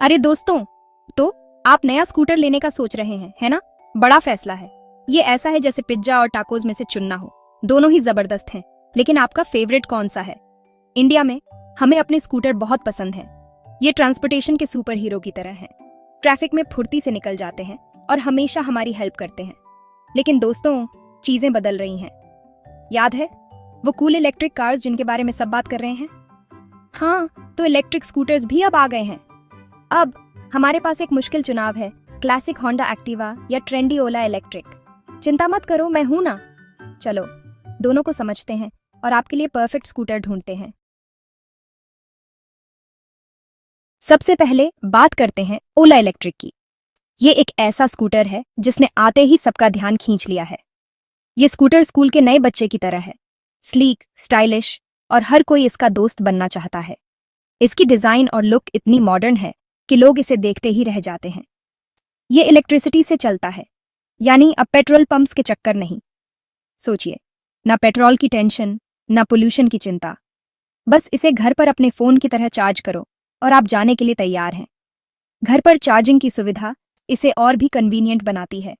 अरे दोस्तों, तो आप नया स्कूटर लेने का सोच रहे हैं, है ना? बड़ा फैसला है। ये ऐसा है जैसे पिज्जा और टाकोज में से चुनना हो। दोनों ही जबरदस्त हैं, लेकिन आपका फेवरेट कौन सा है? इंडिया में हमें अपने स्कूटर बहुत पसंद हैं। ये ट्रांसपोर्टेशन के सुपर हीरो की तरह हैं। ट्रैफिक में फुर्ती से निकल जाते हैं और हमेशा हमारी हेल्प करते हैं। लेकिन दोस्तों, चीजें बदल रही हैं। याद है वो कूल इलेक्ट्रिक कार्स जिनके बारे में सब बात कर रहे हैं? हाँ, तो इलेक्ट्रिक स्कूटर्स भी अब आ गए हैं। अब हमारे पास एक मुश्किल चुनाव है, क्लासिक होंडा एक्टिवा या ट्रेंडी ओला इलेक्ट्रिक। चिंता मत करो, मैं हूं ना। चलो दोनों को समझते हैं और आपके लिए परफेक्ट स्कूटर ढूंढते हैं। सबसे पहले बात करते हैं ओला इलेक्ट्रिक की। ये एक ऐसा स्कूटर है जिसने आते ही सबका ध्यान खींच लिया है। ये स्कूटर स्कूल के नए बच्चे की तरह है, स्लीक, स्टाइलिश और हर कोई इसका दोस्त बनना चाहता है। इसकी डिजाइन और लुक इतनी मॉडर्न है कि लोग इसे देखते ही रह जाते हैं। ये इलेक्ट्रिसिटी से चलता है, यानी अब पेट्रोल पंप्स के चक्कर नहीं। सोचिए, ना पेट्रोल की टेंशन, ना पोल्यूशन की चिंता। बस इसे घर पर अपने फोन की तरह चार्ज करो और आप जाने के लिए तैयार हैं। घर पर चार्जिंग की सुविधा इसे और भी कन्वीनियंट बनाती है।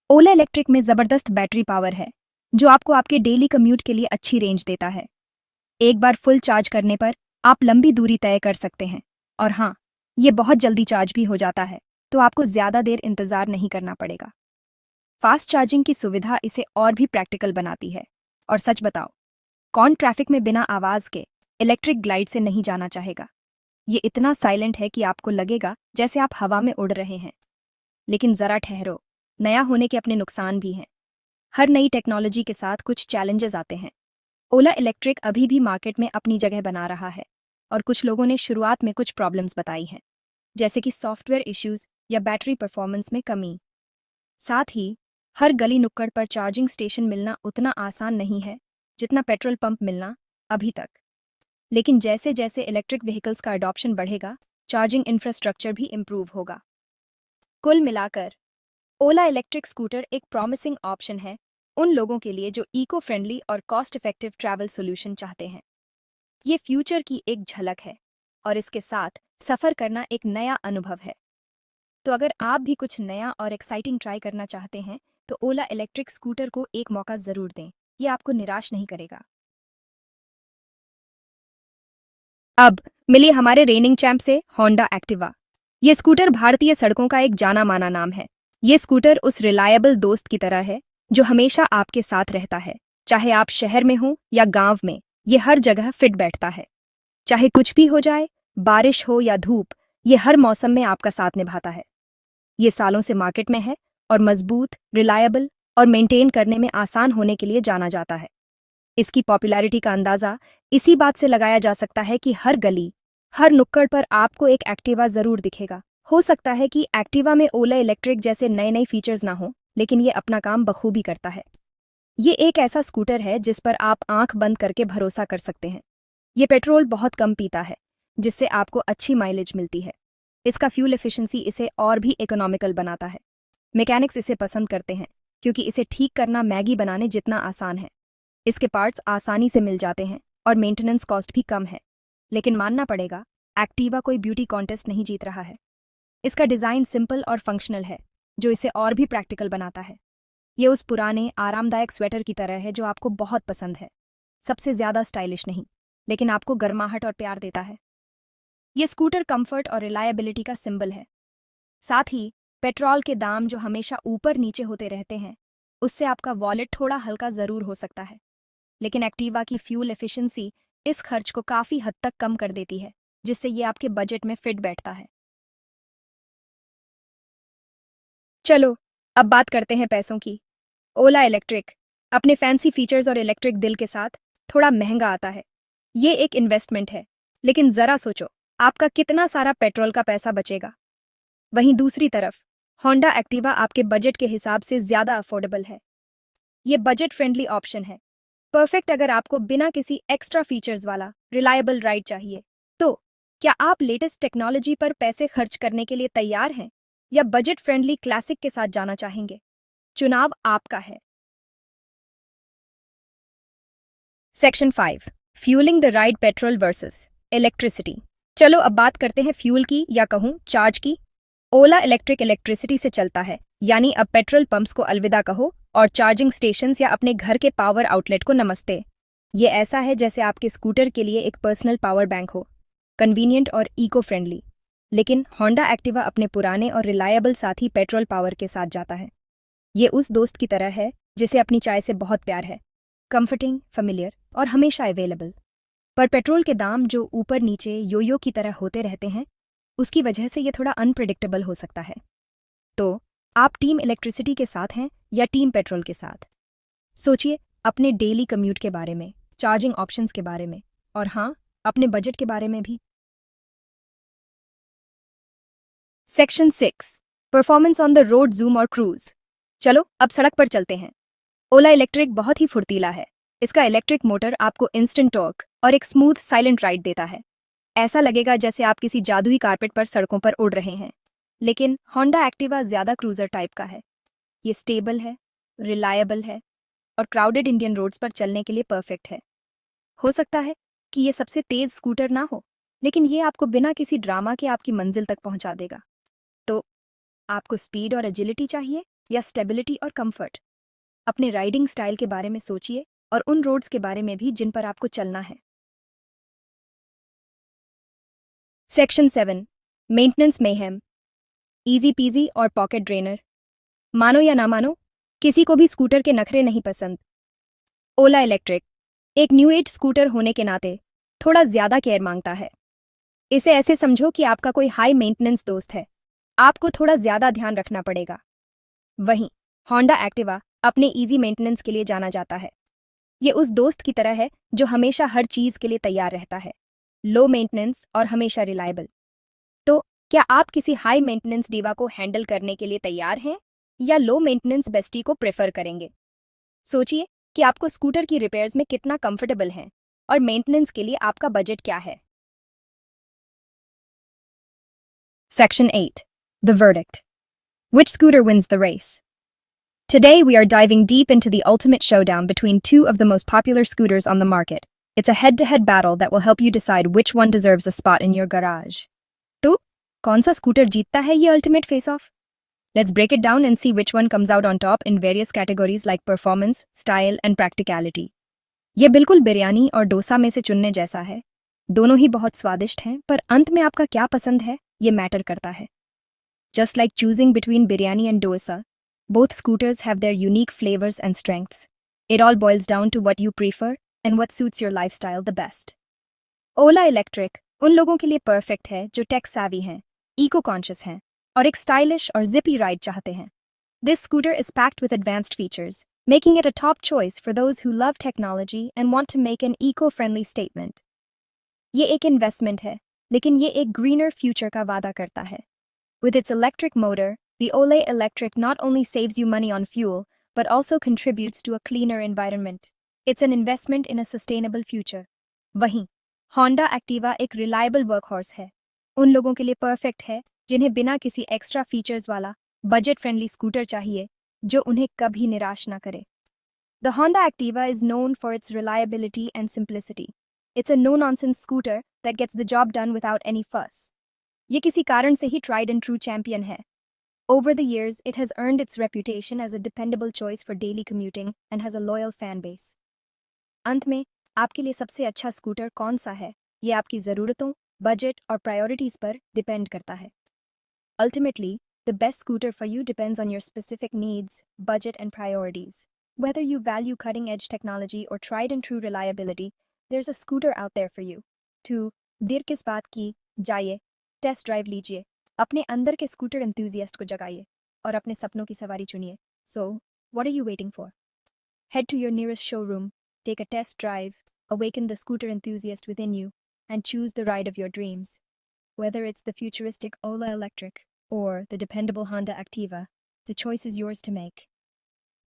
ओला इलेक्ट्रिक में जबरदस्त बैटरी पावर है, जो आपको आपके डेली कम्यूट के लिए अच्छी रेंज देता है। एक बार फुल चार्ज करने पर आप लंबी दूरी तय कर सकते हैं। और हाँ, ये बहुत जल्दी चार्ज भी हो जाता है, तो आपको ज्यादा देर इंतजार नहीं करना पड़ेगा। फास्ट चार्जिंग की सुविधा इसे और भी प्रैक्टिकल बनाती है। और सच बताओ, कौन ट्रैफिक में बिना आवाज के इलेक्ट्रिक ग्लाइड से नहीं जाना चाहेगा? ये इतना साइलेंट है कि आपको लगेगा जैसे आप हवा में उड़ रहे हैं। लेकिन जरा ठहरो, नया होने के अपने नुकसान भी हैं। हर नई टेक्नोलॉजी के साथ कुछ चैलेंजेस आते हैं। ओला इलेक्ट्रिक अभी भी मार्केट में अपनी जगह बना रहा है, और कुछ लोगों ने शुरुआत में कुछ प्रॉब्लम्स बताई हैं, जैसे कि सॉफ्टवेयर इश्यूज या बैटरी परफॉर्मेंस में कमी। साथ ही हर गली नुक्कड़ पर चार्जिंग स्टेशन मिलना उतना आसान नहीं है जितना पेट्रोल पंप मिलना अभी तक। लेकिन जैसे जैसे इलेक्ट्रिक व्हीकल्स का अडॉप्शन बढ़ेगा, चार्जिंग इंफ्रास्ट्रक्चर भी इम्प्रूव होगा। कुल मिलाकर ओला इलेक्ट्रिक स्कूटर एक प्रॉमिसिंग ऑप्शन है उन लोगों के लिए जो इको फ्रेंडली और कॉस्ट इफेक्टिव ट्रैवल सोल्यूशन चाहते हैं। ये फ्यूचर की एक झलक है, और इसके साथ सफर करना एक नया अनुभव है। तो अगर आप भी कुछ नया और एक्साइटिंग ट्राई करना चाहते हैं, तो ओला इलेक्ट्रिक स्कूटर को एक मौका जरूर दें। ये आपको निराश नहीं करेगा। अब मिलिए हमारे रेनिंग चैंप से, होंडा एक्टिवा। ये स्कूटर भारतीय सड़कों का एक जाना माना नाम है। ये स्कूटर उस रिलायबल दोस्त की तरह है जो हमेशा आपके साथ रहता है। चाहे आप शहर में हो या गांव में, ये हर जगह फिट बैठता है। चाहे कुछ भी हो जाए, बारिश हो या धूप, ये हर मौसम में आपका साथ निभाता है। ये सालों से मार्केट में है और मजबूत, रिलायबल और मेंटेन करने में आसान होने के लिए जाना जाता है। इसकी पॉपुलैरिटी का अंदाजा इसी बात से लगाया जा सकता है कि हर गली, हर नुक्कड़ पर आपको एक एक्टिवा जरूर दिखेगा। हो सकता है कि एक्टिवा में ओला इलेक्ट्रिक जैसे नए नए फीचर्स ना हो, लेकिन ये अपना काम बखूबी करता है। ये एक ऐसा स्कूटर है जिस पर आप आंख बंद करके भरोसा कर सकते हैं। ये पेट्रोल बहुत कम पीता है, जिससे आपको अच्छी माइलेज मिलती है। इसका फ्यूल एफिशिएंसी इसे और भी इकोनॉमिकल बनाता है। मैकेनिक्स इसे पसंद करते हैं क्योंकि इसे ठीक करना मैगी बनाने जितना आसान है। इसके पार्ट्स आसानी से मिल जाते हैं और मेंटेनेंस कॉस्ट भी कम है। लेकिन मानना पड़ेगा, एक्टिवा कोई ब्यूटी कॉन्टेस्ट नहीं जीत रहा है। इसका डिज़ाइन सिंपल और फंक्शनल है, जो इसे और भी प्रैक्टिकल बनाता है। ये उस पुराने आरामदायक स्वेटर की तरह है जो आपको बहुत पसंद है। सबसे ज़्यादा स्टाइलिश नहीं, लेकिन आपको गर्माहट और प्यार देता है। ये स्कूटर कंफर्ट और रिलायबिलिटी का सिंबल है। साथ ही पेट्रोल के दाम जो हमेशा ऊपर नीचे होते रहते हैं, उससे आपका वॉलेट थोड़ा हल्का ज़रूर हो सकता है। लेकिन एक्टिवा की फ्यूल एफिशिएंसी इस खर्च को काफ़ी हद तक कम कर देती है, जिससे ये आपके बजट में फिट बैठता है। चलो अब बात करते हैं पैसों की। ओला इलेक्ट्रिक अपने फैंसी फीचर्स और इलेक्ट्रिक दिल के साथ थोड़ा महंगा आता है। ये एक इन्वेस्टमेंट है, लेकिन ज़रा सोचो, आपका कितना सारा पेट्रोल का पैसा बचेगा। वहीं दूसरी तरफ होंडा एक्टिवा आपके बजट के हिसाब से ज़्यादा अफोर्डेबल है। ये बजट फ्रेंडली ऑप्शन है, परफेक्ट अगर आपको बिना किसी एक्स्ट्रा फीचर्स वाला रिलायबल राइड चाहिए। तो क्या आप लेटेस्ट टेक्नोलॉजी पर पैसे खर्च करने के लिए तैयार हैं, या बजट फ्रेंडली क्लासिक के साथ जाना चाहेंगे? चुनाव आपका है। Section 5, fuelling the ride, petrol versus electricity. चलो अब बात करते हैं फ्यूल की या कहूँ चार्ज की। ओला इलेक्ट्रिक इलेक्ट्रिसिटी से चलता है, यानी अब पेट्रोल पंप्स को अलविदा कहो और चार्जिंग स्टेशंस या अपने घर के पावर आउटलेट को नमस्ते। ये ऐसा है जैसे आपके स्कूटर के लिए एक पर्सनल पावर बैंक हो, कन्वीनियंट और इको फ्रेंडली। लेकिन होंडा एक्टिवा अपने पुराने और रिलायबल साथी पेट्रोल पावर के साथ जाता है। ये उस दोस्त की तरह है जिसे अपनी चाय से बहुत प्यार है, कंफर्टिंग, फेमिलियर और हमेशा अवेलेबल। पर पेट्रोल के दाम जो ऊपर नीचे योयो की तरह होते रहते हैं, उसकी वजह से ये थोड़ा अनप्रिडिक्टेबल हो सकता है। तो आप टीम इलेक्ट्रिसिटी के साथ हैं या टीम पेट्रोल के साथ? सोचिए अपने डेली कम्यूट के बारे में, चार्जिंग ऑप्शंस के बारे में और हाँ, अपने बजट के बारे में भी। Section 6, performance on the road, zoom और क्रूज। चलो अब सड़क पर चलते हैं। ओला इलेक्ट्रिक बहुत ही फुर्तीला है। इसका इलेक्ट्रिक मोटर आपको इंस्टेंट टॉर्क और एक स्मूथ साइलेंट राइड देता है। ऐसा लगेगा जैसे आप किसी जादुई कारपेट पर सड़कों पर उड़ रहे हैं। लेकिन होंडा एक्टिवा ज्यादा क्रूजर टाइप का है। ये स्टेबल है, रिलायबल है और क्राउडेड इंडियन रोड्स पर चलने के लिए परफेक्ट है। हो सकता है कि ये सबसे तेज स्कूटर ना हो, लेकिन ये आपको बिना किसी ड्रामा के आपकी मंजिल तक पहुंचा देगा। तो आपको स्पीड और एजिलिटी चाहिए या स्टेबिलिटी और कंफर्ट? अपने राइडिंग स्टाइल के बारे में सोचिए और उन रोड्स के बारे में भी जिन पर आपको चलना है। Section 7, maintenance mayhem, easy PG और पॉकेट ड्रेनर। मानो या ना मानो, किसी को भी स्कूटर के नखरे नहीं पसंद। ओला इलेक्ट्रिक एक न्यू एज स्कूटर होने के नाते थोड़ा ज्यादा केयर मांगता है। इसे ऐसे समझो कि आपका कोई हाई मेंटेनेंस दोस्त है, आपको थोड़ा ज्यादा ध्यान रखना पड़ेगा। वहीं होंडा एक्टिवा अपने इजी मेंटेनेंस के लिए जाना जाता है। ये उस दोस्त की तरह है जो हमेशा हर चीज के लिए तैयार रहता है, लो मेंटेनेंस और हमेशा रिलायबल। तो क्या आप किसी हाई मेंटेनेंस डीवा को हैंडल करने के लिए तैयार हैं या लो मेंटेनेंस बेस्टी को प्रेफर करेंगे? सोचिए कि आपको स्कूटर की रिपेयर्स में कितना कंफर्टेबल हैं और मेंटेनेंस के लिए आपका बजट क्या है। Section 8, The Verdict. Which scooter wins the race? Today we are diving deep into the ultimate showdown between two of the most popular scooters on the market. It's a head-to-head battle that will help you decide which one deserves a spot in your garage. तो कौन सा scooter जीतता है ये ultimate face of? Let's break it down and see which one comes out on top in various categories like performance, style and practicality. ये बिल्कुल बिरयानी और डोसा में से चुनने जैसा है। दोनों ही बहुत स्वादिष्ट हैं, पर अंत में आपका क्या पसंद है ये मैटर करता है। Just like choosing between biryani and dosa, both scooters have their unique flavors and strengths. It all boils down to what you prefer and what suits your lifestyle the best. Ola Electric उन लोगों के लिए perfect है जो take savvy हैं, eco conscious हैं और एक स्टाइलिश और जिपी राइड चाहते हैं। This scooter is packed with advanced features, making it a top choice for those who love technology and want to make an eco-friendly statement. ये एक investment है, लेकिन ये एक ग्रीनर फ्यूचर का वादा करता है। With its electric motor, the Ole Electric not only saves you money on fuel, but also contributes to a cleaner environment. It's an investment in a sustainable future. वहीं Honda Activa एक reliable workhorse है। उन लोगों के लिए perfect है जिन्हें बिना किसी एक्स्ट्रा फीचर्स वाला बजट फ्रेंडली स्कूटर चाहिए जो उन्हें कभी निराश ना करे। The Honda Activa is known for its reliability and simplicity. It's a no-nonsense scooter that gets the job done without any fuss. ये किसी कारण से ही tried and true champion है. Over the years, it has earned its reputation as a dependable choice for daily commuting and has a loyal fan base. अंत में आपके लिए सबसे अच्छा स्कूटर कौन सा है, ये आपकी ज़रूरतों, बजट और प्रायोरिटीज़ पर डिपेंड करता है। Ultimately, the best scooter for you depends on your specific needs, budget and priorities. Whether you value cutting-edge technology or tried and true reliability, there's a scooter out there for you. To देर किस बात की, जाइए test drive लीजिए, अपने अंदर के scooter enthusiast को जगाइए और अपने सपनों की सवारी चुनिए। So, what are you waiting for? Head to your nearest showroom, take a test drive, awaken the scooter enthusiast within you, and choose the ride of your dreams. Whether it's the futuristic Ola Electric or the dependable Honda Activa, the choice is yours to make.